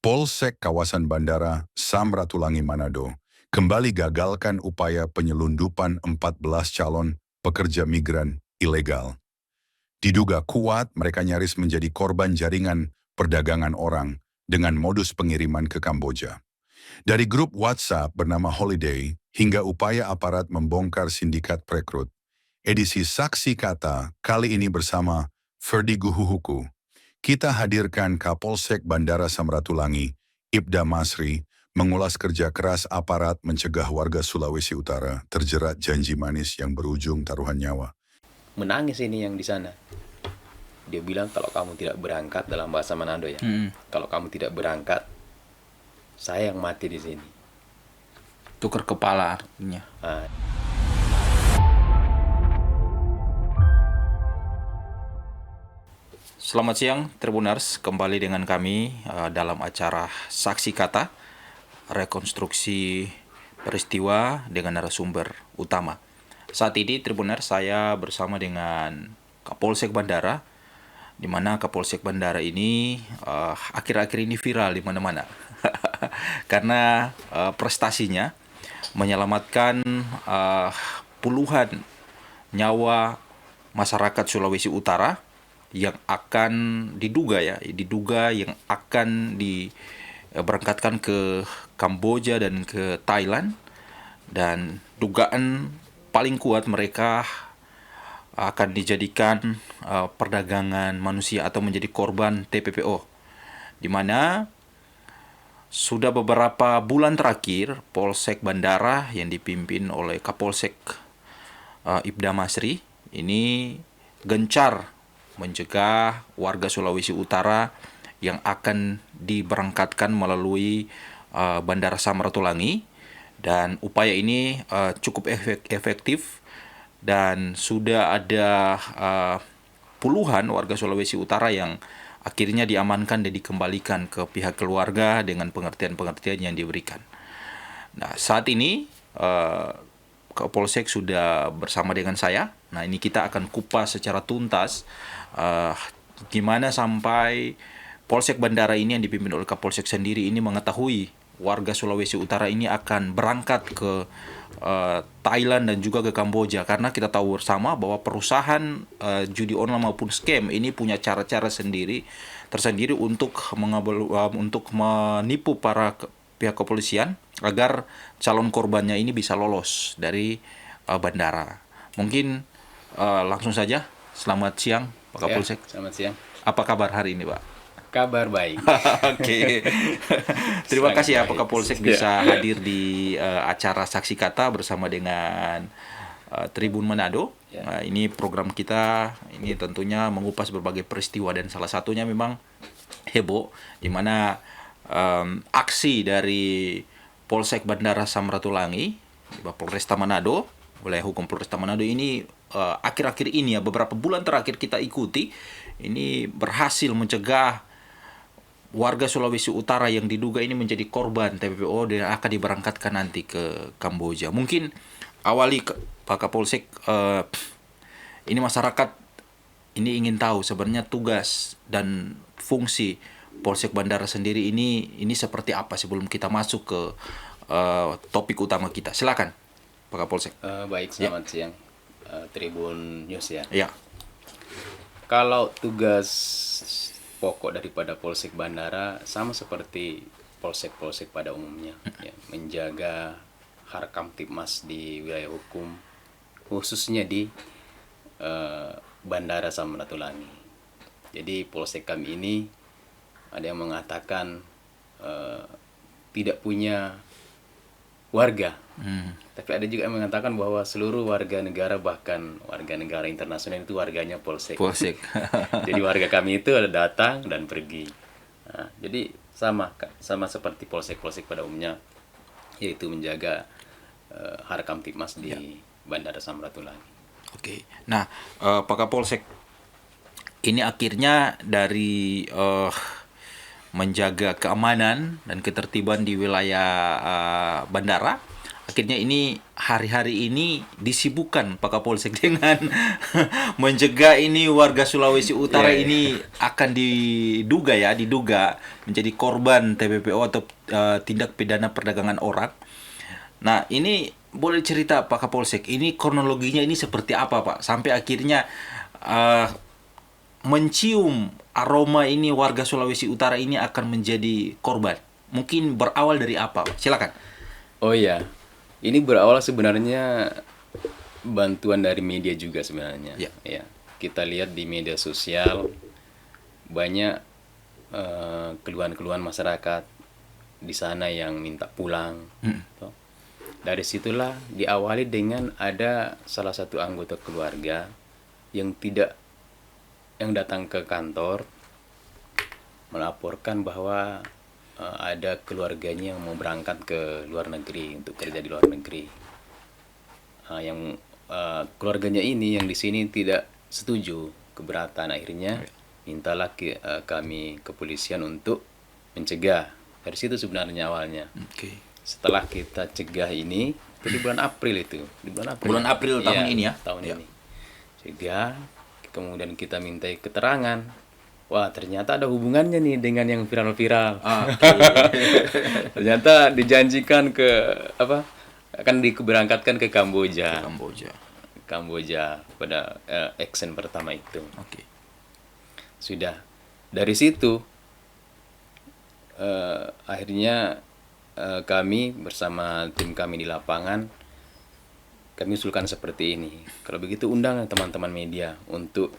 Polsek kawasan bandara Samratulangi Manado kembali gagalkan upaya penyelundupan 14 calon pekerja migran ilegal. Diduga kuat mereka nyaris menjadi korban jaringan perdagangan orang dengan modus pengiriman ke Kamboja. Dari grup WhatsApp bernama Holiday hingga upaya aparat membongkar sindikat perekrut. Edisi Saksi Kata kali ini bersama Ferdi Guhuhuku. Kita hadirkan Kapolsek Bandara Samratulangi, Ibda Masri, mengulas kerja keras aparat mencegah warga Sulawesi Utara terjerat janji manis yang berujung taruhan nyawa. Menangis ini yang di sana. Dia bilang kalau kamu tidak berangkat, dalam bahasa Manado ya. Kalau kamu tidak berangkat, saya yang mati di sini. Tukar kepala artinya. Selamat siang Tribuners, kembali dengan kami dalam acara Saksi Kata, rekonstruksi peristiwa dengan narasumber utama. Saat ini Tribuners, saya bersama dengan Kapolsek Bandara, di mana Kapolsek Bandara ini akhir-akhir ini viral di mana-mana karena prestasinya menyelamatkan puluhan nyawa masyarakat Sulawesi Utara yang akan diduga yang akan diberangkatkan ke Kamboja dan ke Thailand, dan dugaan paling kuat mereka akan dijadikan perdagangan manusia atau menjadi korban TPPO, di mana sudah beberapa bulan terakhir Polsek Bandara yang dipimpin oleh Kapolsek Ibda Masri ini gencar mencegah warga Sulawesi Utara yang akan diberangkatkan melalui Bandara Samratulangi, dan upaya ini cukup efektif dan sudah ada puluhan warga Sulawesi Utara yang akhirnya diamankan dan dikembalikan ke pihak keluarga dengan pengertian-pengertian yang diberikan. Nah, saat ini Kapolsek sudah bersama dengan saya. Nah, ini kita akan kupas secara tuntas gimana sampai Polsek Bandara ini yang dipimpin oleh Kapolsek sendiri ini mengetahui warga Sulawesi Utara ini akan berangkat ke Thailand dan juga ke Kamboja, karena kita tahu bersama bahwa perusahaan judi online maupun scam ini punya cara-cara tersendiri untuk menipu para pihak kepolisian agar calon korbannya ini bisa lolos dari bandara. Mungkin langsung saja, selamat siang Pak Kapolsek. Selamat siang. Apa kabar hari ini, Pak? Kabar baik. Oke. Terima kasih ya Pak Kapolsek bisa hadir di acara Saksi Kata bersama dengan Tribun Manado. Ini program kita ini tentunya mengupas berbagai peristiwa, dan salah satunya memang heboh, di mana aksi dari Polsek Bandara Samratulangi, Polresta Manado, wilayah hukum Polresta Manado ini akhir-akhir ini ya, beberapa bulan terakhir kita ikuti, ini berhasil mencegah warga Sulawesi Utara yang diduga ini menjadi korban TPPO dan akan diberangkatkan nanti ke Kamboja. Mungkin awali Pak Kapolsek, ini masyarakat ini ingin tahu sebenarnya tugas dan fungsi Polsek Bandara sendiri ini seperti apa sebelum kita masuk ke topik utama kita. Silakan Pak Kapolsek. Baik, selamat siang Tribun News ya. Ya. Kalau tugas pokok daripada Polsek Bandara sama seperti polsek-polsek pada umumnya, ya, menjaga harkam tipmas di wilayah hukum, khususnya di Bandara Samratulangi. Jadi polsek kami ini ada yang mengatakan tidak punya warga, tapi ada juga yang mengatakan bahwa seluruh warga negara, bahkan warga negara internasional itu warganya polsek. Jadi warga kami itu ada datang dan pergi. Nah, jadi sama seperti polsek-polsek pada umumnya, yaitu menjaga harkam tipmas di Bandara Samratulangi. Oke. Nah, Pak Kapolsek, ini akhirnya dari menjaga keamanan dan ketertiban di wilayah bandara, akhirnya ini hari-hari ini disibukkan Pak Kapolsek dengan mencegah ini warga Sulawesi Utara Iya, iya. ini akan diduga menjadi korban TPPO atau tindak pidana perdagangan orang. Nah, ini boleh cerita Pak Kapolsek, ini kronologinya ini seperti apa Pak? Sampai akhirnya mencium aroma ini warga Sulawesi Utara ini akan menjadi korban. Mungkin berawal dari apa Pak? Silakan. Oh iya, ini berawal sebenarnya bantuan dari media juga sebenarnya. Ya. Ya, kita lihat di media sosial banyak keluhan-keluhan masyarakat di sana yang minta pulang. Toh. Dari situlah diawali dengan ada salah satu anggota keluarga yang datang ke kantor melaporkan bahwa ada keluarganya yang mau berangkat ke luar negeri untuk kerja di luar negeri. Keluarganya ini yang di sini tidak setuju, keberatan, akhirnya mintalah kami kepolisian untuk mencegah. Dari situ sebenarnya awalnya. Oke. Setelah kita cegah ini, itu di bulan April itu, di bulan April. Bulan April tahun ini ya? Tahun Ya. ini. Cegah, kemudian kita mintai keterangan. Wah, ternyata ada hubungannya nih dengan yang viral-viral. Ternyata dijanjikan akan diberangkatkan ke Kamboja. Kamboja. Pada action pertama itu. Oke. Sudah. Dari situ akhirnya kami bersama tim kami di lapangan kami usulkan seperti ini. Kalau begitu undang teman-teman media untuk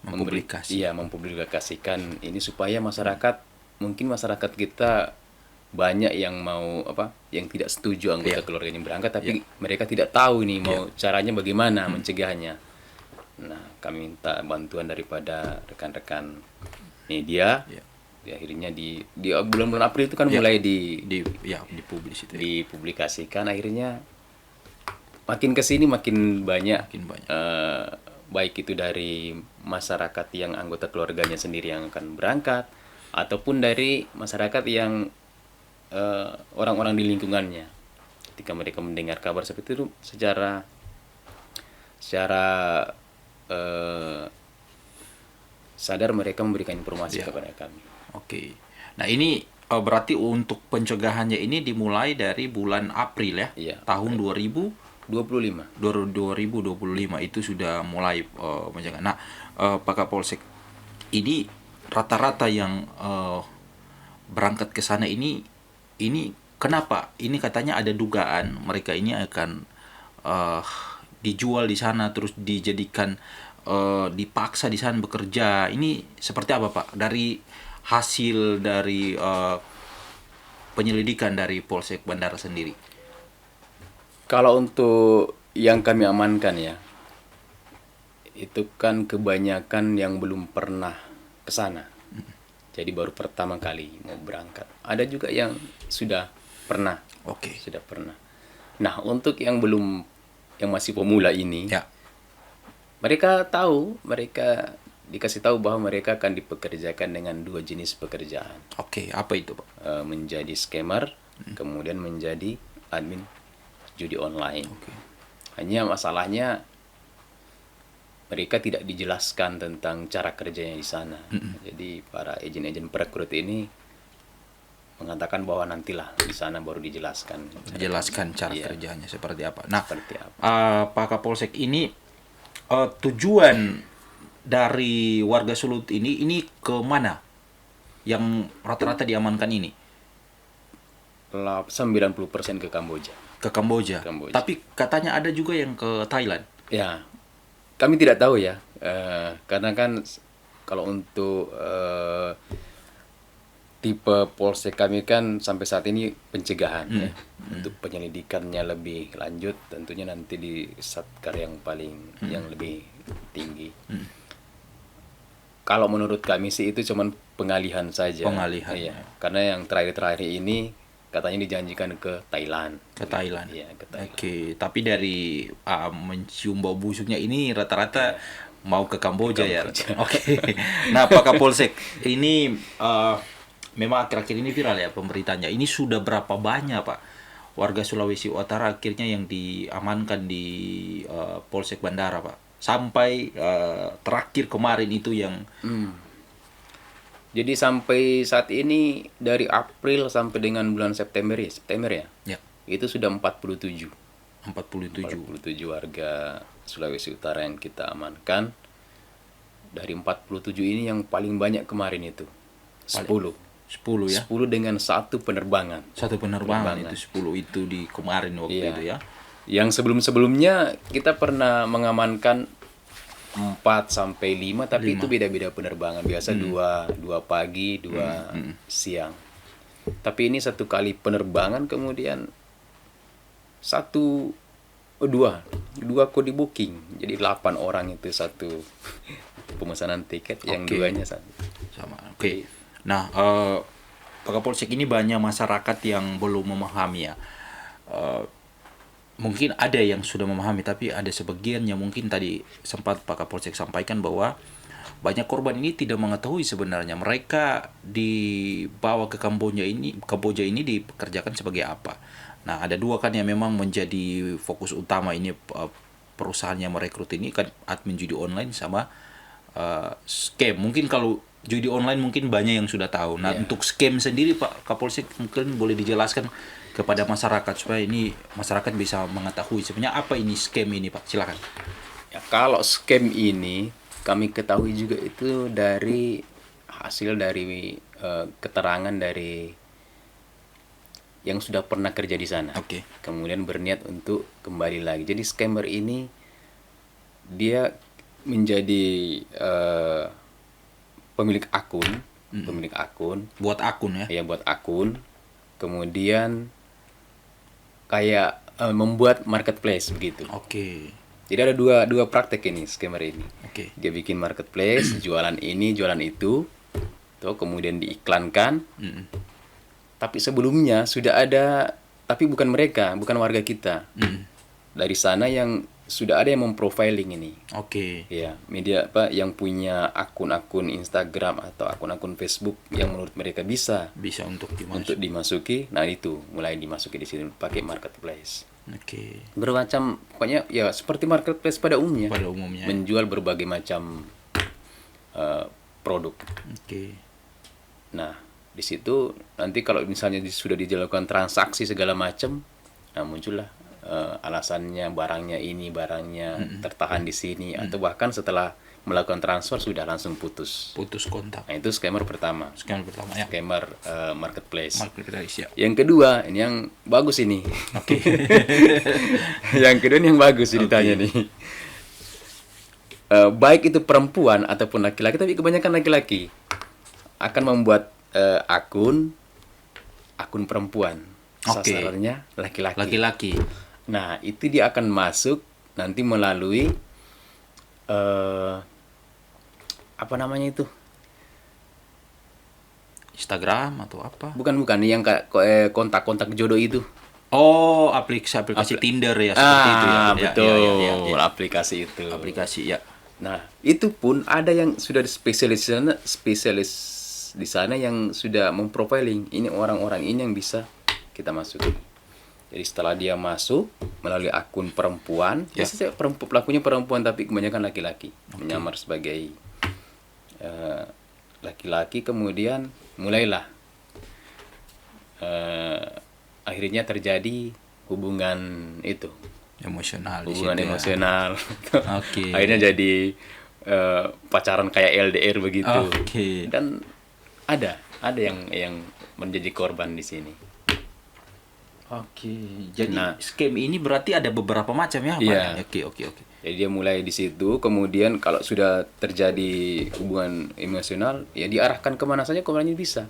mempublikasikan ini supaya mungkin masyarakat kita banyak yang yang tidak setuju anggota keluarga ini berangkat, tapi mereka tidak tahu ini mau caranya bagaimana mencegahnya. Nah, kami minta bantuan daripada rekan-rekan media. Akhirnya di bulan-bulan April itu kan mulai dipublikasikan. Akhirnya makin kesini makin banyak, baik itu dari masyarakat yang anggota keluarganya sendiri yang akan berangkat, ataupun dari masyarakat yang orang-orang di lingkungannya. Ketika mereka mendengar kabar seperti itu, secara sadar mereka memberikan informasi kepada kami. Oke. Nah, ini berarti untuk pencegahannya ini dimulai dari bulan April ya? Iya, tahun 2025 itu sudah mulai mencegah. Nah, Pak Kapolsek, ini rata-rata yang berangkat ke sana ini kenapa? Ini katanya ada dugaan mereka ini akan dijual di sana, terus dijadikan dipaksa di sana bekerja. Ini seperti apa Pak? Dari hasil dari penyelidikan dari Polsek Bandara sendiri. Kalau untuk yang kami amankan ya, itu kan kebanyakan yang belum pernah ke sana. Jadi baru pertama kali mau berangkat. Ada juga yang sudah pernah. Oke. Sudah pernah. Nah, untuk yang masih pemula ini, mereka dikasih tahu bahwa mereka akan dipekerjakan dengan 2 jenis pekerjaan. Oke, apa itu Pak? Menjadi scammer, kemudian menjadi admin judi online. Oke. Hanya masalahnya mereka tidak dijelaskan tentang cara kerjanya di sana. Jadi para agen-agen perekrut ini mengatakan bahwa nantilah di sana baru dijelaskan Cara kerjanya seperti apa. Nah, seperti apa. Pak Kapolsek, ini tujuan dari warga Sulut ini ke mana yang rata-rata diamankan ini? 90% ke Kamboja. Ke Kamboja. Tapi katanya ada juga yang ke Thailand. Ya, kami tidak tahu ya, karena kan kalau untuk tipe polsek kami kan sampai saat ini pencegahan ya. Untuk penyelidikannya lebih lanjut tentunya nanti di Satkar yang lebih tinggi. Kalau menurut kami sih itu cuman pengalihan saja. Pengalihan. Iya. Karena yang terakhir-terakhir ini katanya dijanjikan ke Thailand. Ke Thailand. Iya, ke Thailand. Oke, tapi dari mencium bau busuknya ini rata-rata mau ke Kamboja ya. Oke. Nah, Pak Kapolsek, ini memang akhir-akhir ini viral ya pemberitanya. Ini sudah berapa banyak Pak warga Sulawesi Utara akhirnya yang diamankan di Polsek Bandara Pak? Sampai terakhir kemarin itu yang Jadi sampai saat ini dari April sampai dengan bulan September ya, ya itu sudah 47 47. warga Sulawesi Utara yang kita amankan. Dari 47 ini yang paling banyak kemarin itu 10. 10 ya. 10 dengan satu penerbangan. Satu penerbangan itu 10 itu di kemarin waktu Iya. itu ya. Yang sebelum-sebelumnya kita pernah mengamankan 4 sampai 5 tapi itu beda-beda penerbangan. Biasa dua pagi, 2 siang. Tapi ini satu kali penerbangan kemudian dua kode booking. Jadi 8 orang itu satu pemesanan tiket, yang Oke. duanya satu. Sama. Oke. Nah, Pak Kapolsek, ini banyak masyarakat yang belum memahami ya. Mungkin ada yang sudah memahami, tapi ada sebagian yang mungkin tadi sempat Pak Kapolsek sampaikan bahwa banyak korban ini tidak mengetahui sebenarnya mereka dibawa ke Kamboja ini dipekerjakan sebagai apa. Nah, ada dua kan yang memang menjadi fokus utama ini, perusahaan yang merekrut ini kan admin judi online sama scam. Mungkin kalau judi online mungkin banyak yang sudah tahu. Nah, untuk scam sendiri Pak Kapolsek mungkin boleh dijelaskan kepada masyarakat supaya ini masyarakat bisa mengetahui sebenarnya apa ini scam ini Pak. Silakan. Ya, kalau scam ini kami ketahui juga itu dari hasil dari keterangan dari yang sudah pernah kerja di sana. Oke. Kemudian berniat untuk kembali lagi. Jadi scammer ini dia menjadi pemilik akun, Buat akun ya. ya buat akun, kemudian kayak membuat marketplace begitu. Oke. Jadi ada dua praktek ini scammer ini. Oke. Dia bikin marketplace, jualan ini, jualan itu, tuh kemudian diiklankan. Tapi sebelumnya sudah ada, tapi bukan mereka, bukan warga kita. Dari sana yang sudah ada yang memprofiling ini. Oke. Ya, media yang punya akun-akun Instagram atau akun-akun Facebook yang menurut mereka bisa Bisa untuk untuk dimasuki. Nah, itu mulai dimasuki di sini pakai marketplace. Oke. Bermacam, pokoknya ya seperti marketplace pada umumnya. Pada umumnya. Menjual berbagai macam produk. Oke. Nah, di situ nanti kalau misalnya sudah dilakukan transaksi segala macam, nah muncullah alasannya barangnya tertahan di sini, atau bahkan setelah melakukan transfer sudah langsung putus. Putus kontak. Nah, itu scammer pertama. Sekian pertama ya. Scammer marketplace. Marketplace ya. Yang kedua, ini yang bagus ini. Oke. Yang kedua ini yang bagus ditanya nih. Baik itu perempuan ataupun laki-laki, tapi kebanyakan laki-laki akan membuat akun perempuan. Oke. Sasarannya laki-laki. Laki-laki. Nah, itu dia akan masuk nanti melalui apa namanya itu? Instagram atau apa? Bukan yang kontak-kontak jodoh itu. Oh, aplikasi Tinder ya seperti itu ya. Betul. Ya. Aplikasi itu. Aplikasi ya. Nah, itu pun ada yang sudah spesialis di sana yang sudah memprofiling. Ini orang-orang ini yang bisa kita masuki. Jadi setelah dia masuk melalui akun perempuan, biasanya pelakunya perempuan tapi kebanyakan laki-laki, menyamar sebagai laki-laki, kemudian mulailah akhirnya terjadi hubungan itu. Emosional di Hubungan situ ya. emosional. Oke. Akhirnya jadi pacaran kayak LDR begitu. Oke. Dan ada yang menjadi korban di sini. Oke. Jadi Nah, scam ini berarti ada beberapa macam ya, Pak? Iya. Oke. Jadi dia mulai di situ, kemudian kalau sudah terjadi hubungan emosional, ya diarahkan kemana saja korbannya bisa.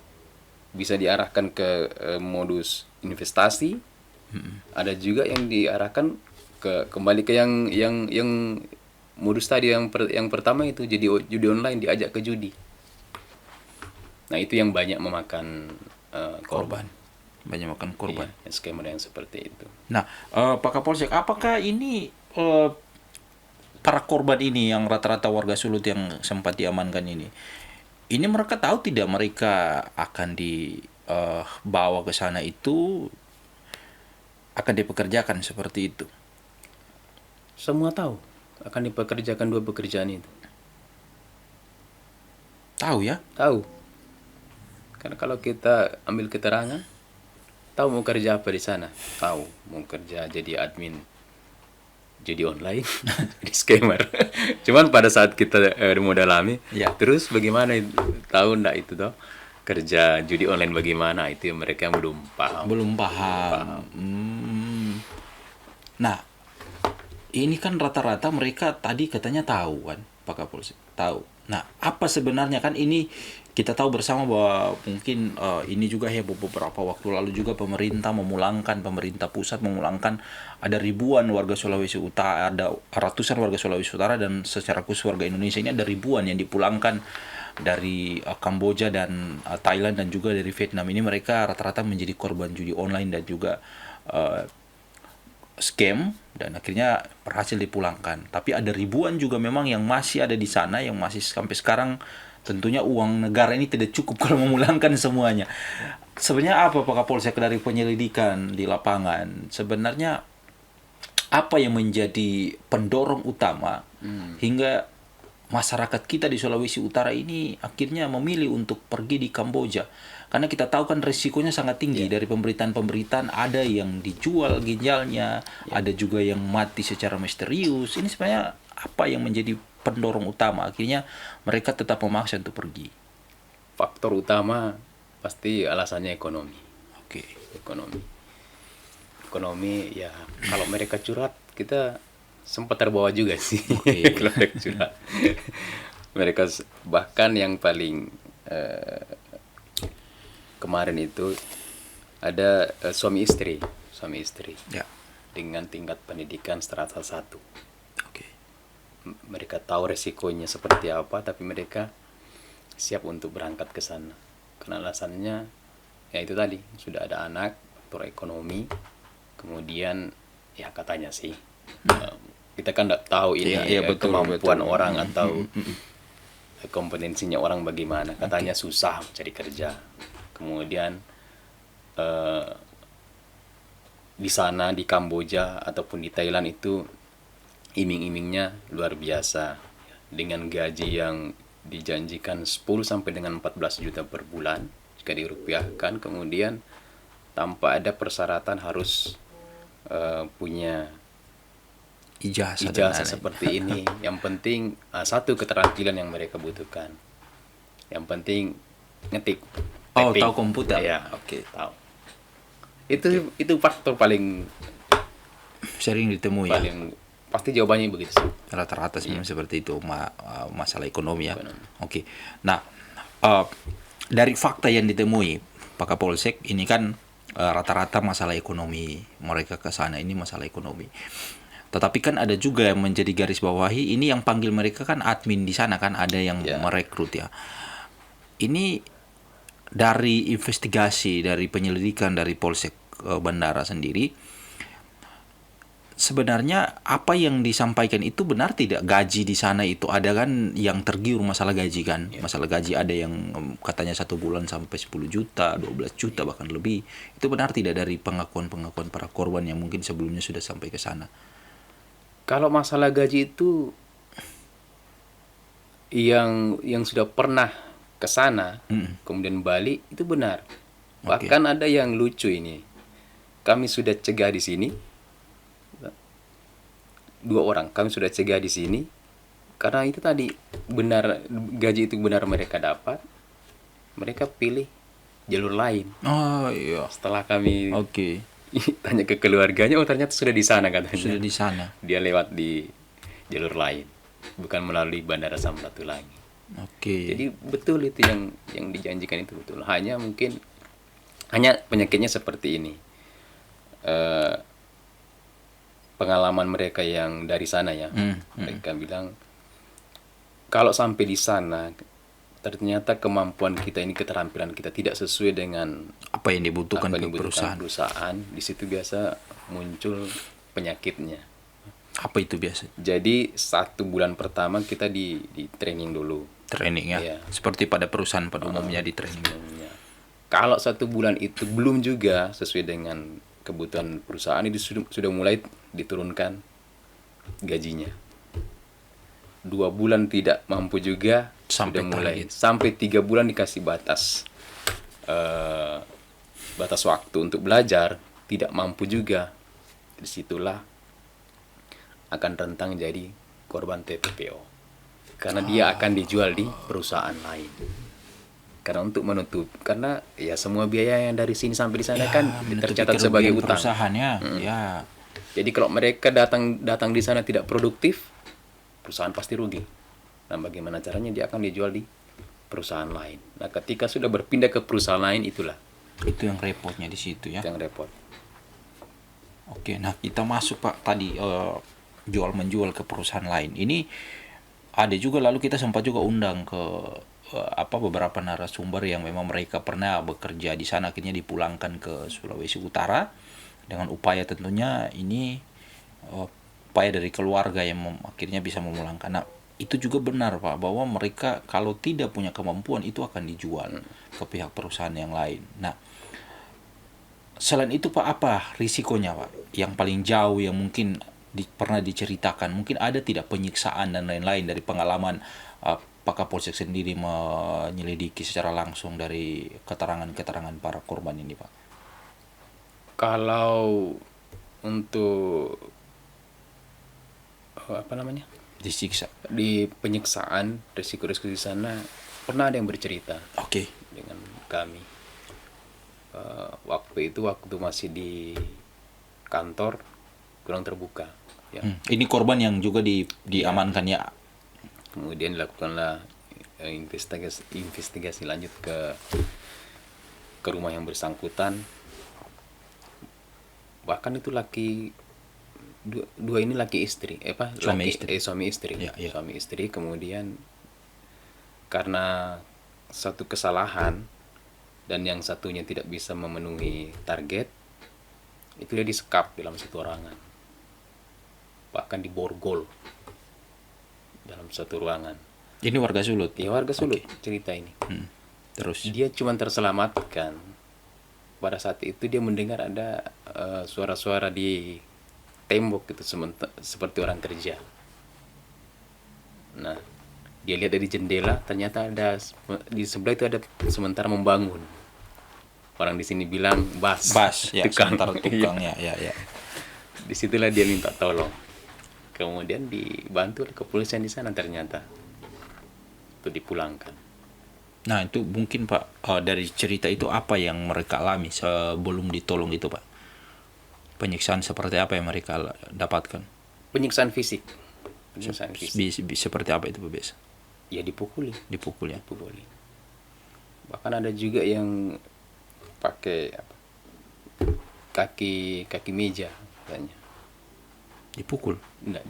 Bisa diarahkan ke modus investasi, ada juga yang diarahkan kembali ke yang modus tadi yang pertama itu, jadi judi online, diajak ke judi. Nah, itu yang banyak memakan korban. Banyak makan korban. Iya, skema yang seperti itu. Nah, Pak Kapolsek, apakah ini para korban ini yang rata-rata warga Sulut yang sempat diamankan ini Ini mereka tahu tidak mereka akan dibawa ke sana itu akan dipekerjakan seperti itu? Semua tahu akan dipekerjakan dua pekerjaan itu. Tahu ya? Tahu. Karena kalau kita ambil keterangan, tahu mau kerja apa di sana. Tahu mau kerja jadi admin judi online, jadi scammer. Cuman pada saat kita mau dalami, Ya. terus bagaimana tahu ndak itu toh kerja judi online bagaimana, itu mereka belum paham. Belum paham. Nah, ini kan rata-rata mereka tadi katanya tahu kan, Pak Kapolsek. Tahu. Nah, apa sebenarnya kan ini kita tahu bersama bahwa mungkin ini juga ya beberapa waktu lalu juga pemerintah pusat memulangkan ada ribuan warga Sulawesi Utara, ada ratusan warga Sulawesi Utara dan secara khusus warga Indonesia ini ada ribuan yang dipulangkan dari Kamboja dan Thailand dan juga dari Vietnam. Ini mereka rata-rata menjadi korban judi online dan juga scam dan akhirnya berhasil dipulangkan. Tapi ada ribuan juga memang yang masih ada di sana yang masih sampai sekarang tentunya uang negara ini tidak cukup kalau memulangkan semuanya. Sebenarnya apa Pak Kapolsek dari penyelidikan di lapangan? Sebenarnya apa yang menjadi pendorong utama hingga masyarakat kita di Sulawesi Utara ini akhirnya memilih untuk pergi di Kamboja? Karena kita tahu kan risikonya sangat tinggi. Dari pemberitaan-pemberitaan ada yang dijual ginjalnya, ada juga yang mati secara misterius. Ini sebenarnya apa yang menjadi pendorong utama akhirnya mereka tetap memaksa untuk pergi? Faktor utama pasti alasannya ekonomi. Oke. Ekonomi ya, kalau mereka curhat kita sempat terbawa juga sih. Oke. Kalau mereka curhat. Mereka bahkan yang paling kemarin itu ada suami istri Ya. dengan tingkat pendidikan strata 1. Oke. Mereka tahu resikonya seperti apa, tapi mereka siap untuk berangkat ke sana. Karena alasannya ya itu tadi, sudah ada anak, faktor ekonomi, kemudian ya katanya sih kita kan tidak tahu ini betul, kemampuan betul. orang atau kompetensinya orang bagaimana. Katanya susah cari kerja. Kemudian di sana di Kamboja ataupun di Thailand itu iming-imingnya luar biasa dengan gaji yang dijanjikan 10 sampai dengan 14 juta per bulan jika dirupiahkan, kemudian tanpa ada persyaratan harus punya Ijazah ijazah seperti ini. Yang penting satu keterampilan yang mereka butuhkan. Yang penting ngetik. Oh, typing. tahu komputer. Ya, Oke. tahu. Itu faktor paling Sering ditemui ya. pasti jawabannya begitu sih. Rata-rata sih memang seperti itu masalah ekonomi ya. Ekonomi. Oke. Nah, dari fakta yang ditemui Pak Kapolsek ini kan rata-rata masalah ekonomi. Mereka ke sana ini masalah ekonomi. Tetapi kan ada juga yang menjadi garis bawahi, ini yang panggil mereka kan admin di sana kan, ada yang merekrut ya. Ini dari investigasi, dari penyelidikan dari Polsek Bandara sendiri, sebenarnya apa yang disampaikan itu benar tidak? Gaji di sana itu ada kan yang tergiur masalah gaji kan. Masalah gaji ada yang katanya 1 bulan sampai 10 juta, 12 juta bahkan lebih. Itu benar tidak dari pengakuan-pengakuan para korban yang mungkin sebelumnya sudah sampai ke sana? Kalau masalah gaji itu yang sudah pernah ke sana kemudian balik itu benar. Bahkan ada yang lucu ini. Kami sudah cegah di sini. 2 orang kami sudah cegah di sini karena itu tadi benar gaji itu benar mereka dapat. Mereka pilih jalur lain. Oh iya. Setelah kami Oke. tanya ke keluarganya, oh ternyata sudah di sana katanya. Sudah di sana. Dia lewat di jalur lain, bukan melalui Bandara Samratulangi. Oke. Jadi betul itu yang dijanjikan itu betul. Hanya mungkin penyakitnya seperti ini. Pengalaman mereka yang dari sana ya, mereka bilang kalau sampai di sana ternyata kemampuan kita ini, keterampilan kita tidak sesuai dengan Apa yang dibutuhkan apa ke yang dibutuhkan perusahaan? Di situ biasa muncul penyakitnya. Apa itu biasa? Jadi 1 bulan pertama kita di training dulu. Training ya. Iya. Seperti pada perusahaan pada umumnya di training. Ya. Kalau 1 bulan itu belum juga sesuai dengan kebutuhan perusahaan, itu sudah mulai diturunkan gajinya. 2 bulan tidak mampu juga, Sampai sudah mulai target. sampai 3 bulan dikasih batas batas waktu untuk belajar, tidak mampu juga, disitulah akan rentang jadi korban TPPO karena dia akan dijual di perusahaan lain. Karena untuk menutup, karena ya semua biaya yang dari sini sampai di sana kan Menutupi tercatat kerugian sebagai utang. perusahaan ya. Ya. Jadi kalau mereka datang di sana tidak produktif, perusahaan pasti rugi. Nah, bagaimana caranya dia akan dijual di perusahaan lain. Nah, ketika sudah berpindah ke perusahaan lain, itulah Itu yang repotnya di situ ya. yang repot. Oke, nah kita masuk Pak tadi jual menjual ke perusahaan lain. Ini ada juga, lalu kita sempat juga undang ke beberapa narasumber yang memang mereka pernah bekerja di sana, akhirnya dipulangkan ke Sulawesi Utara dengan upaya tentunya ini upaya dari keluarga yang akhirnya bisa memulangkan. Nah, itu juga benar Pak bahwa mereka kalau tidak punya kemampuan itu akan dijual ke pihak perusahaan yang lain. Nah, selain itu Pak, apa risikonya Pak? Yang paling jauh yang mungkin pernah diceritakan, mungkin ada tidak penyiksaan dan lain-lain dari pengalaman Pak Kapolsek sendiri menyelidiki secara langsung dari keterangan-keterangan para korban ini Pak? Kalau untuk Disiksa. di penyiksaan, risiko-risiko di sana, pernah ada yang bercerita Oke. dengan kami. Waktu masih di kantor kurang terbuka ya. Ini korban yang juga diamankan ya. Kemudian dilakukanlah investigasi lanjut ke rumah yang bersangkutan. Bahkan itu dua ini laki istri, suami istri. Ya, ya. Suami istri. Kemudian karena satu kesalahan dan yang satunya tidak bisa memenuhi target, itu dia disekap dalam satu ruangan, bahkan diborgol dalam satu ruangan. Ini warga Sulut. Ya, warga Sulut cerita ini. Terus Dia cuma terselamatkan pada saat itu dia mendengar ada suara-suara di tembok gitu, seperti orang kerja. Nah, dia lihat dari jendela, ternyata ada di sebelah itu ada sementara membangun. Orang di sini bilang bas ya, tukang. sementara tukang ya. Disitulah dia minta tolong. Kemudian dibantu oleh kepolisian di sana, ternyata itu dipulangkan. Nah, itu mungkin Pak dari cerita itu apa yang mereka alami sebelum ditolong itu Pak? Penyiksaan seperti apa yang mereka dapatkan? Penyiksaan fisik. Seperti apa itu Pak biasa? Ya dipukuli. Dipukul ya. Dipukuli. Bahkan ada juga yang pakai kaki meja katanya. Dipukul. Enggak,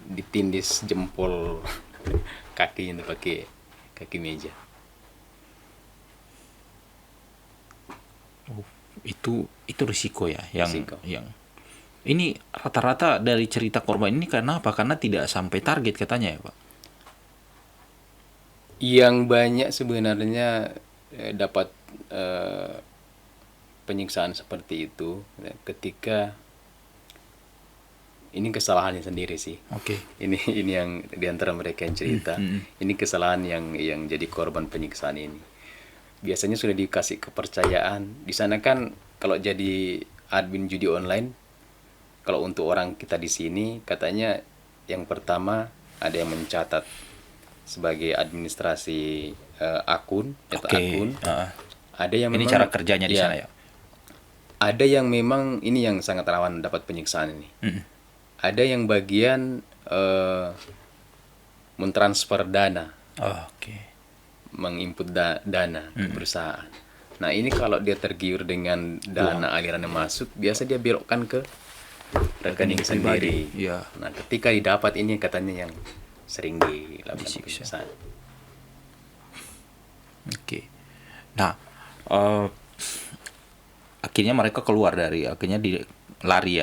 ditindis jempol kakinya itu pakai kaki meja. Itu risiko ya Risiko. yang ini rata-rata dari cerita korban ini karena apa? Karena tidak sampai target katanya ya Pak. Yang banyak sebenarnya dapat penyiksaan seperti itu ketika ini kesalahannya sendiri sih. Oke. Ini yang diantara mereka yang cerita. Ini kesalahan yang jadi korban penyiksaan ini. Biasanya sudah dikasih kepercayaan. Di sana kan kalau jadi admin judi online, kalau untuk orang kita di sini katanya yang pertama ada yang mencatat sebagai administrasi akun, akun. Ada yang ini memang, cara kerjanya di sana ya. Ada yang memang ini yang sangat rawan dapat penyiksaan ini. Ada yang bagian mentransfer dana. Oke. Menginput dana ke perusahaan. Nah, ini kalau dia tergiur dengan dana aliran yang masuk, biasa dia belokkan ke rekening sendiri. Ya. Nah, ketika didapat ini katanya yang sering dilakukan Disiksa. penyiksaan. Oke. Nah, akhirnya mereka keluar lari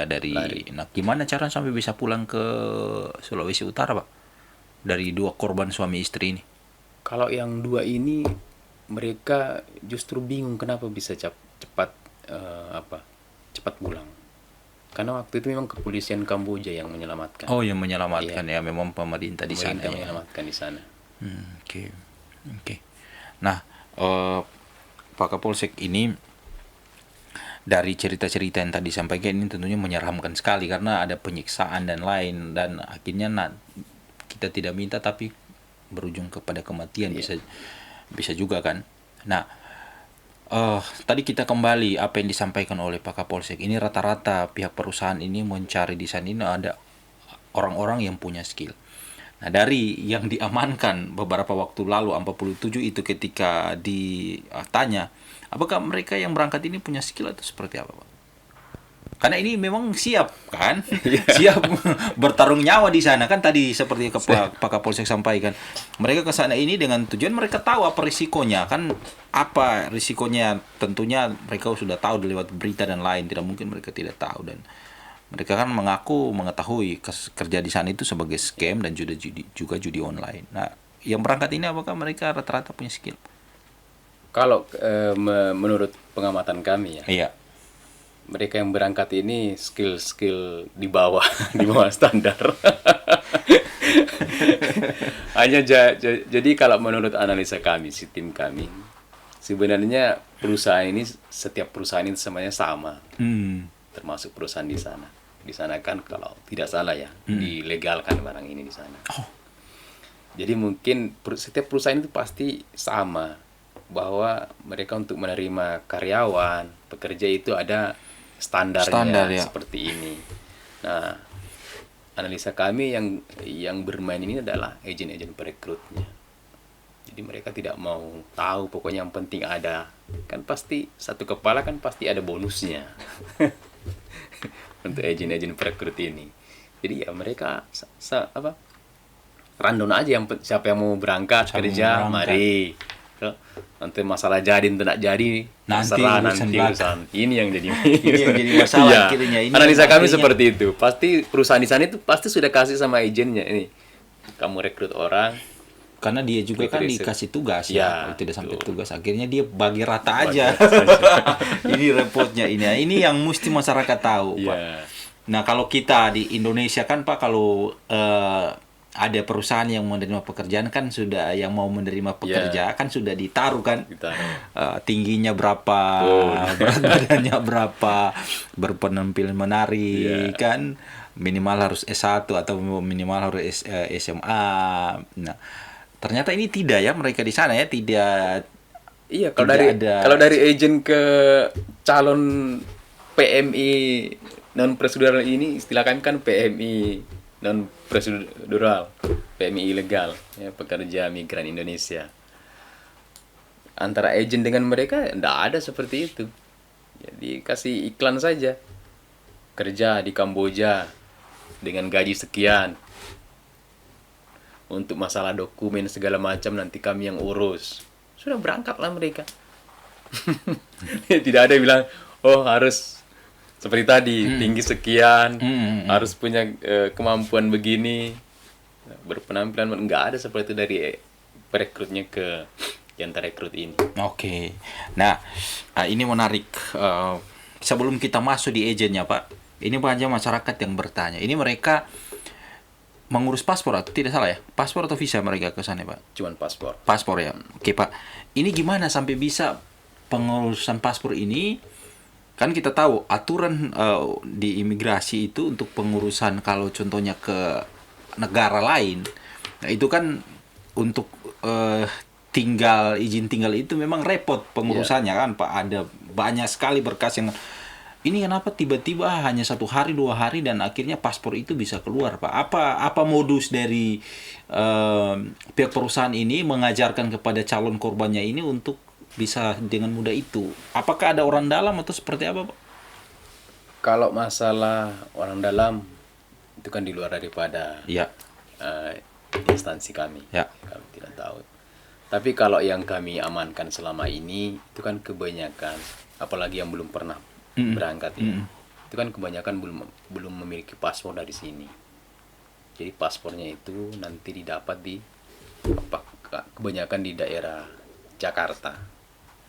dari. Nah, gimana cara sampai bisa pulang ke Sulawesi Utara, Pak? Dari 2 korban suami istri ini. Kalau yang dua ini mereka justru bingung kenapa bisa cepat cepat pulang. Karena waktu itu memang kepolisian Kamboja yang menyelamatkan. Oh, yang menyelamatkan ya, memang pemerintah di sana Pemerintah ya. menyelamatkan di sana. Oke. Oke. Nah, Pak Kapolsek ini dari cerita-cerita yang tadi sampaikan ini tentunya menyeramkan sekali karena ada penyiksaan dan lain, dan akhirnya kita tidak minta tapi berujung kepada kematian, bisa juga kan. Nah, tadi kita kembali apa yang disampaikan oleh Pak Kapolsek ini, rata-rata pihak perusahaan ini mencari di sana ini ada orang-orang yang punya skill. Nah, dari yang diamankan beberapa waktu lalu 47 itu, ketika ditanya apakah mereka yang berangkat ini punya skill atau seperti apa, Pak? Karena ini memang siap kan, siap bertarung nyawa di sana kan, tadi seperti Pak Kapolsek sampaikan. Mereka ke sana ini dengan tujuan mereka tahu apa risikonya kan, apa risikonya tentunya mereka sudah tahu lewat berita dan lain, tidak mungkin mereka tidak tahu. Dan mereka kan mengaku mengetahui kerja di sana itu sebagai scam dan juga judi online. Nah, yang berangkat ini apakah mereka rata-rata punya skill? Kalau menurut pengamatan kami ya, Iya. mereka yang berangkat ini skill di bawah di bawah standar. Hanya jadi kalau menurut analisa kami, si tim kami, sebenarnya perusahaan ini, setiap perusahaan ini semuanya sama. Termasuk perusahaan di sana. Di sana kan kalau tidak salah ya, dilegalkan barang ini di sana. Jadi mungkin setiap perusahaan itu pasti sama, bahwa mereka untuk menerima karyawan, pekerja itu ada standarnya ya. seperti ini. Nah, analisa kami yang bermain ini adalah agen-agen perekrutnya. Jadi mereka tidak mau tahu, pokoknya yang penting ada. Kan pasti satu kepala kan pasti ada bonusnya. Untuk agen-agen perekrut ini. Jadi ya mereka random aja, siapa yang mau berangkat kerja, mari. Nanti masalah jadi tidak jadi nanti urusan ini yang jadi masalah ya. akhirnya. Ini Analisa kami akhirnya seperti itu. Pasti perusahaan di sana itu pasti sudah kasih sama agennya, ini kamu rekrut orang, karena dia juga kan dikasih tugas ya, tidak sampai tugas, akhirnya dia bagi rata aja. Ini repotnya ini yang mesti masyarakat tahu, Pak. Nah, kalau kita di Indonesia kan, Pak, kalau ada perusahaan yang menerima pekerjaan kan sudah, yang mau menerima pekerja kan sudah ditaruh kan, tingginya berapa, berat badannya berapa, berpenampilan menarik kan, minimal harus S1 atau minimal harus SMA. Nah, ternyata ini tidak ya, mereka di sana ya tidak. Iya, kalau dari agent ke calon PMI non prosedural ini, istilah kami kan PMI non prosedural, PMI ilegal ya, pekerja migran Indonesia. Antara agent dengan mereka tidak ada seperti itu. Jadi kasih iklan saja, kerja di Kamboja dengan gaji sekian, untuk masalah dokumen segala macam nanti kami yang urus. Sudah berangkatlah mereka. Tidak ada yang bilang, oh harus seperti tadi, tinggi sekian, harus punya kemampuan begini, berpenampilan. Enggak ada seperti itu dari perekrutnya ke yang terekrut ini. Oke. Nah, ini menarik. Sebelum kita masuk di agennya, Pak, ini banyak masyarakat yang bertanya. Ini mereka mengurus paspor atau tidak salah ya? Paspor atau visa mereka ke sana, Pak? Cuman paspor. Paspor ya. Oke, Pak. Ini gimana sampai bisa pengurusan paspor ini? Kan kita tahu aturan di imigrasi itu untuk pengurusan kalau contohnya ke negara lain. Nah, itu kan untuk izin tinggal itu memang repot pengurusannya kan, Pak. Ada banyak sekali berkas yang ini, kenapa tiba-tiba hanya 1 hari 2 hari dan akhirnya paspor itu bisa keluar, Pak? Apa modus dari pihak perusahaan ini mengajarkan kepada calon korbannya ini untuk bisa dengan mudah itu? Apakah ada orang dalam atau seperti apa, Pak? Kalau masalah orang dalam itu kan di luar daripada instansi kami. Kami tidak tahu. Tapi kalau yang kami amankan selama ini itu kan kebanyakan, apalagi yang belum pernah berangkat ya, itu kan kebanyakan belum memiliki paspor dari sini. Jadi paspornya itu nanti didapat di kebanyakan di daerah Jakarta.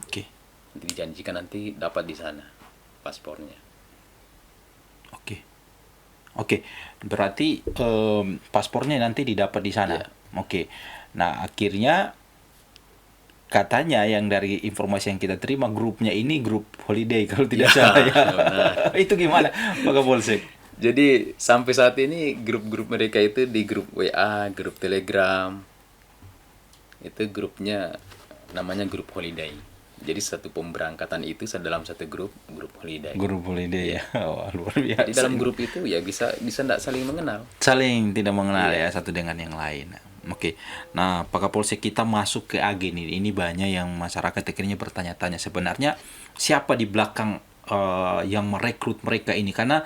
Oke. Dijanjikan nanti dapat di sana paspornya. Oke. Oke, berarti paspornya nanti didapat di sana. Iya. Oke. Nah, akhirnya katanya yang dari informasi yang kita terima grupnya ini grup holiday kalau tidak Ya, salah ya. benar. Itu gimana, Pak Kapolsek? Jadi sampai saat ini grup-grup mereka itu di grup WA, grup Telegram. Itu grupnya namanya grup holiday. Jadi satu pemberangkatan itu dalam satu grup holiday. Grup holiday ya. Wah, luar biasa. Di dalam grup itu ya bisa tidak saling mengenal. Saling tidak mengenal Iya. ya satu dengan yang lain. Oke. Nah, Pak Kapolsek, kita masuk ke agen ini. Ini banyak yang masyarakat akhirnya bertanya-tanya sebenarnya siapa di belakang yang merekrut mereka ini, karena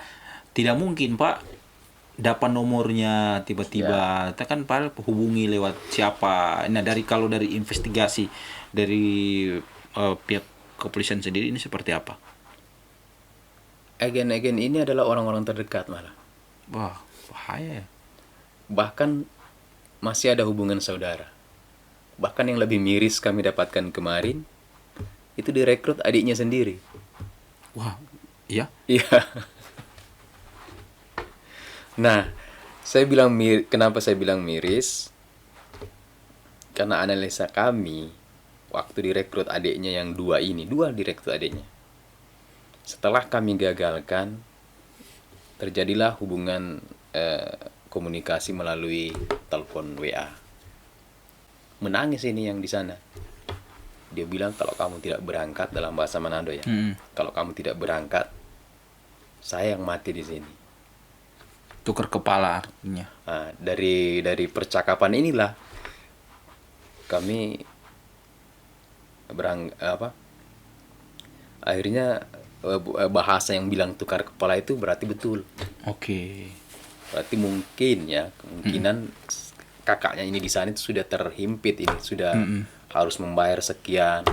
tidak mungkin Pak dapat nomornya tiba-tiba. Kita kan Pak hubungi lewat siapa. Nah, kalau dari investigasi dari pihak kepolisian sendiri ini seperti apa? Agen-agen ini adalah orang-orang terdekat malah. Wah, bahaya ya. Bahkan masih ada hubungan saudara. Bahkan yang lebih miris kami dapatkan kemarin, itu direkrut adiknya sendiri. Wah, iya. Iya. Nah, kenapa saya bilang miris? Karena analisa kami, waktu direkrut adiknya yang dua direkrut adiknya. Setelah kami gagalkan, terjadilah hubungan komunikasi melalui telepon WA. Menangis ini yang di sana. Dia bilang kalau kamu tidak berangkat, dalam bahasa Manado ya. Kalau kamu tidak berangkat, saya yang mati di sini. Tukar kepala artinya. Nah, dari percakapan inilah kami akhirnya bahasa yang bilang tukar kepala itu berarti betul. Oke. Berarti kemungkinan kakaknya ini di sana itu sudah terhimpit ini, sudah harus membayar sekian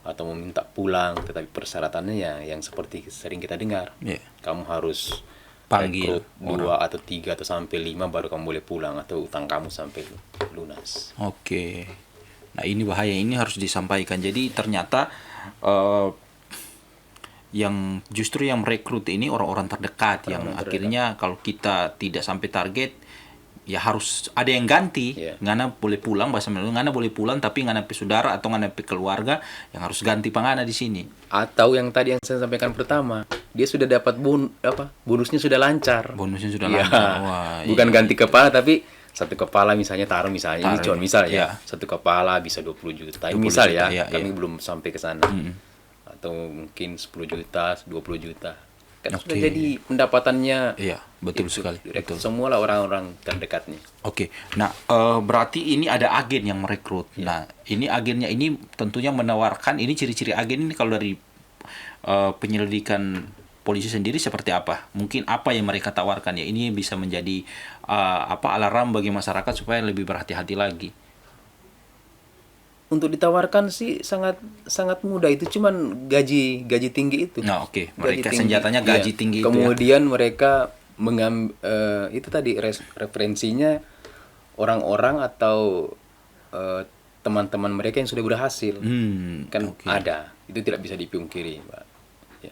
atau meminta pulang, tetapi persyaratannya ya yang seperti sering kita dengar. Yeah. Kamu harus Panggil rekrut 2 atau 3 atau sampai 5 baru kamu boleh pulang, atau utang kamu sampai lunas. Oke. Nah, ini bahaya, ini harus disampaikan. Jadi ternyata yang justru yang merekrut ini orang-orang terdekat yang akhirnya kalau kita tidak sampai target ya harus ada yang ganti. Yeah. Ngana boleh pulang, bahasa Melayu ngana boleh pulang, tapi ngana pe saudara atau ngana pe keluarga yang harus ganti pangana di sini. Atau yang tadi yang saya sampaikan pertama, dia sudah dapat bonusnya sudah lancar. Bonusnya sudah Iya. lancar. Wah, Bukan ganti kepala, tapi satu kepala misalnya ini cuma misal ya. Iya. Satu kepala bisa 20 juta. Ini 20 misal juta, ya, iya, kami iya. belum sampai ke sana. Atau mungkin 10 juta, 20 juta. Kan sudah Oke. jadi pendapatannya. Iya, betul sekali. Betul. Semua lah orang-orang terdekatnya. Oke, nah berarti ini ada agen yang merekrut. Nah, ini agennya ini tentunya menawarkan, ini ciri-ciri agen ini kalau dari penyelidikan polisi sendiri seperti apa? Mungkin apa yang mereka tawarkan ya? Ini bisa menjadi alarm bagi masyarakat supaya lebih berhati-hati lagi. Untuk ditawarkan sih sangat sangat mudah, itu cuman gaji tinggi itu. Nah, oke. Gaji Mereka tinggi. senjatanya gaji Iya. tinggi itu ya. Kemudian mereka itu tadi referensinya orang-orang atau teman-teman mereka yang sudah berhasil. Kan oke. ada. Itu tidak bisa dipungkiri, Pak. Ya.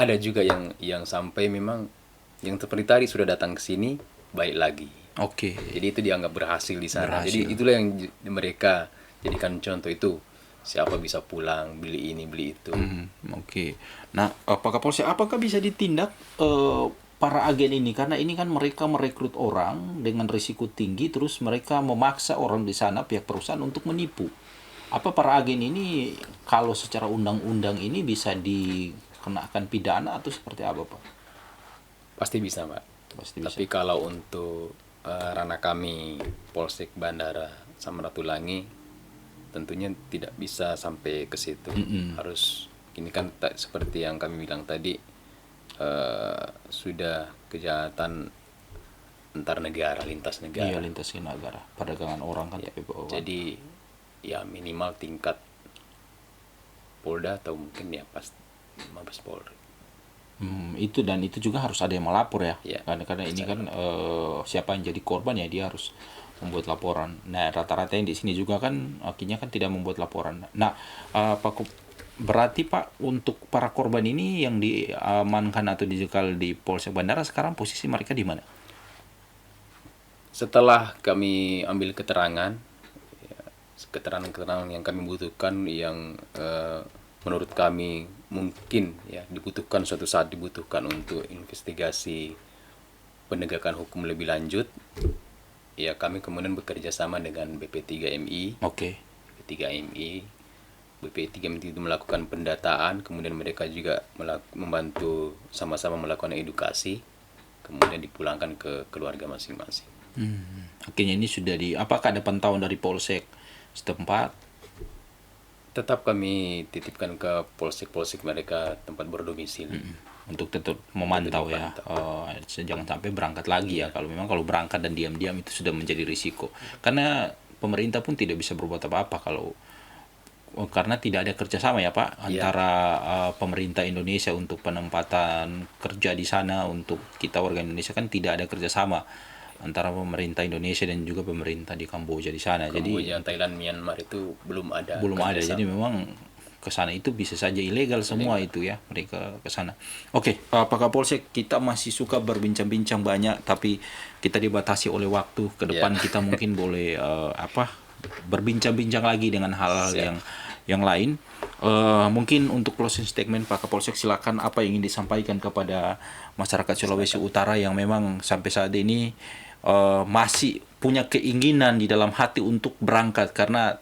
Ada juga yang sampai memang yang seperti tadi sudah datang ke sini balik lagi. Oke. Jadi itu dianggap berhasil di sana. Berhasil. Jadi itulah yang mereka jadikan contoh itu. Siapa bisa pulang, beli ini, beli itu. Oke. Nah, Pak Kapolsek, apakah bisa ditindak para agen ini? Karena ini kan mereka merekrut orang dengan risiko tinggi, terus mereka memaksa orang di sana, pihak perusahaan, untuk menipu. Apa para agen ini kalau secara undang-undang ini bisa dikenakan pidana atau seperti apa, Pak? Pasti bisa, Pak. Pasti bisa. Tapi kalau untuk ranah kami Polsek Bandara Samratulangi, tentunya tidak bisa sampai ke situ. Harus ini kan seperti yang kami bilang tadi, sudah kejahatan antar negara, lintas negara. Iya, lintas negara, perdagangan orang kan. Ya, tapi bawa. jadi ya minimal tingkat Polda atau mungkin ya pas Mabes Polri. Itu juga harus ada yang melapor ya. Iya, Karena ini kan siapa yang jadi korban ya dia harus membuat laporan. Nah, rata-rata yang di sini juga kan akhirnya kan tidak membuat laporan. Nah, berarti Pak, untuk para korban ini yang diamankan atau dijegal di Polsek Bandara sekarang posisi mereka di mana? Setelah kami ambil keterangan, ya, keterangan-keterangan yang kami butuhkan, yang menurut kami mungkin ya dibutuhkan, suatu saat dibutuhkan untuk investigasi penegakan hukum lebih lanjut, ya kami kemudian bekerja sama dengan BP3MI. Oke. BP3MI, BP3MI itu melakukan pendataan, kemudian mereka juga membantu sama-sama melakukan edukasi, kemudian dipulangkan ke keluarga masing-masing. Akhirnya ini sudah apakah ada pantauan dari Polsek setempat? Tetap kami titipkan ke polsek-polsek mereka tempat berdomisili. Untuk tetap memantau ya. Jangan sampai berangkat lagi ya. Kalau berangkat dan diam-diam itu sudah menjadi risiko. Karena pemerintah pun tidak bisa berbuat apa-apa karena tidak ada kerjasama ya Pak antara pemerintah Indonesia untuk penempatan kerja di sana, untuk kita warga Indonesia kan tidak ada kerjasama antara pemerintah Indonesia dan juga pemerintah di Kamboja di sana. Kamboja, Thailand, Myanmar itu belum ada. Jadi memang ke sana itu bisa saja ilegal semua itu ya, mereka ke sana. Oke, Pak Kapolsek, kita masih suka berbincang-bincang banyak, tapi kita dibatasi oleh waktu. Ke depan kita mungkin boleh berbincang-bincang lagi dengan hal-hal yang lain. Mungkin untuk closing statement Pak Kapolsek, silakan apa yang ingin disampaikan kepada masyarakat Sulawesi Utara yang memang sampai saat ini masih punya keinginan di dalam hati untuk berangkat karena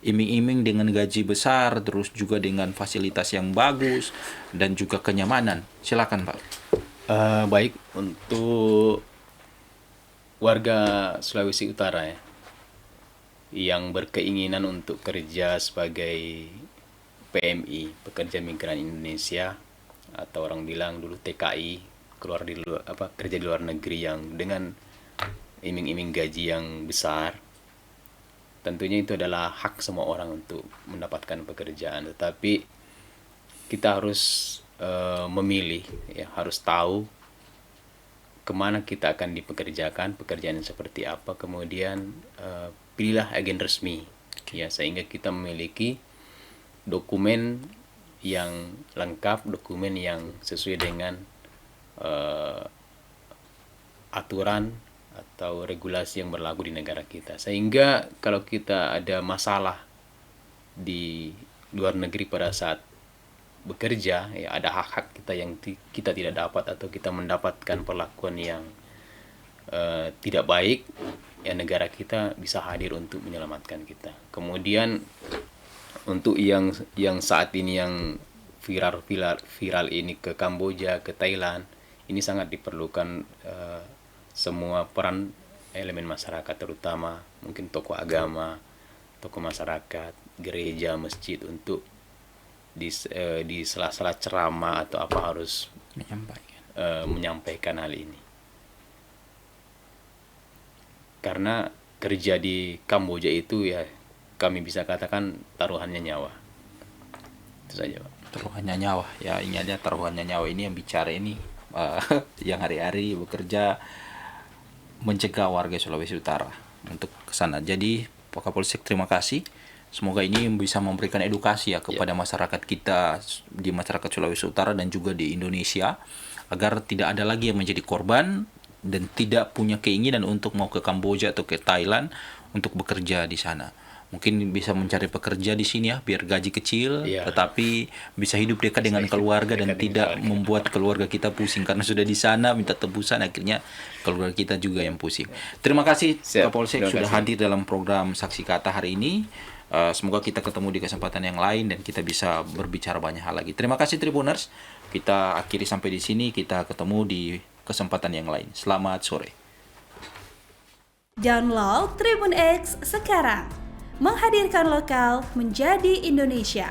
iming-iming dengan gaji besar, terus juga dengan fasilitas yang bagus dan juga kenyamanan. Silakan Pak. Baik, untuk warga Sulawesi Utara ya, yang berkeinginan untuk kerja sebagai PMI, pekerja migran Indonesia, atau orang bilang dulu TKI, kerja di luar negeri yang dengan iming-iming gaji yang besar. Tentunya itu adalah hak semua orang untuk mendapatkan pekerjaan, tetapi kita harus memilih ya, harus tahu kemana kita akan dipekerjakan, pekerjaan seperti apa, kemudian pilihlah agen resmi ya, sehingga kita memiliki dokumen yang lengkap, dokumen yang sesuai dengan aturan atau regulasi yang berlaku di negara kita, sehingga kalau kita ada masalah di luar negeri pada saat bekerja ya, ada hak-hak kita yang kita tidak dapat atau kita mendapatkan perlakuan yang tidak baik ya, negara kita bisa hadir untuk menyelamatkan kita. Kemudian untuk yang saat ini yang viral ini ke Kamboja, ke Thailand, ini sangat diperlukan semua peran elemen masyarakat, terutama mungkin tokoh agama, tokoh masyarakat, gereja, masjid, untuk di sela-sela ceramah atau apa harus menyampaikan hal ini. Karena kerja di Kamboja itu ya, kami bisa katakan taruhannya nyawa. Itu saja Pak. Taruhannya nyawa ya, ini aja taruhannya nyawa ini yang bicara ini yang hari-hari bekerja mencegah warga Sulawesi Utara untuk ke sana. Jadi Pak Kapolsek, terima kasih. Semoga ini bisa memberikan edukasi ya kepada masyarakat kita di masyarakat Sulawesi Utara dan juga di Indonesia, agar tidak ada lagi yang menjadi korban dan tidak punya keinginan untuk mau ke Kamboja atau ke Thailand untuk bekerja di sana. Mungkin bisa mencari pekerja di sini ya, biar gaji kecil, tetapi bisa hidup dekat dengan keluarga dan tidak membuat keluarga kita pusing, karena sudah di sana minta tebusan, akhirnya keluarga kita juga yang pusing. Terima kasih Kapolsek sudah hadir dalam program Saksi Kata hari ini. Semoga kita ketemu di kesempatan yang lain dan kita bisa berbicara banyak hal lagi. Terima kasih Tribuners. Kita akhiri sampai di sini. Kita ketemu di kesempatan yang lain. Selamat sore. Download Tribun X sekarang. Menghadirkan lokal menjadi Indonesia.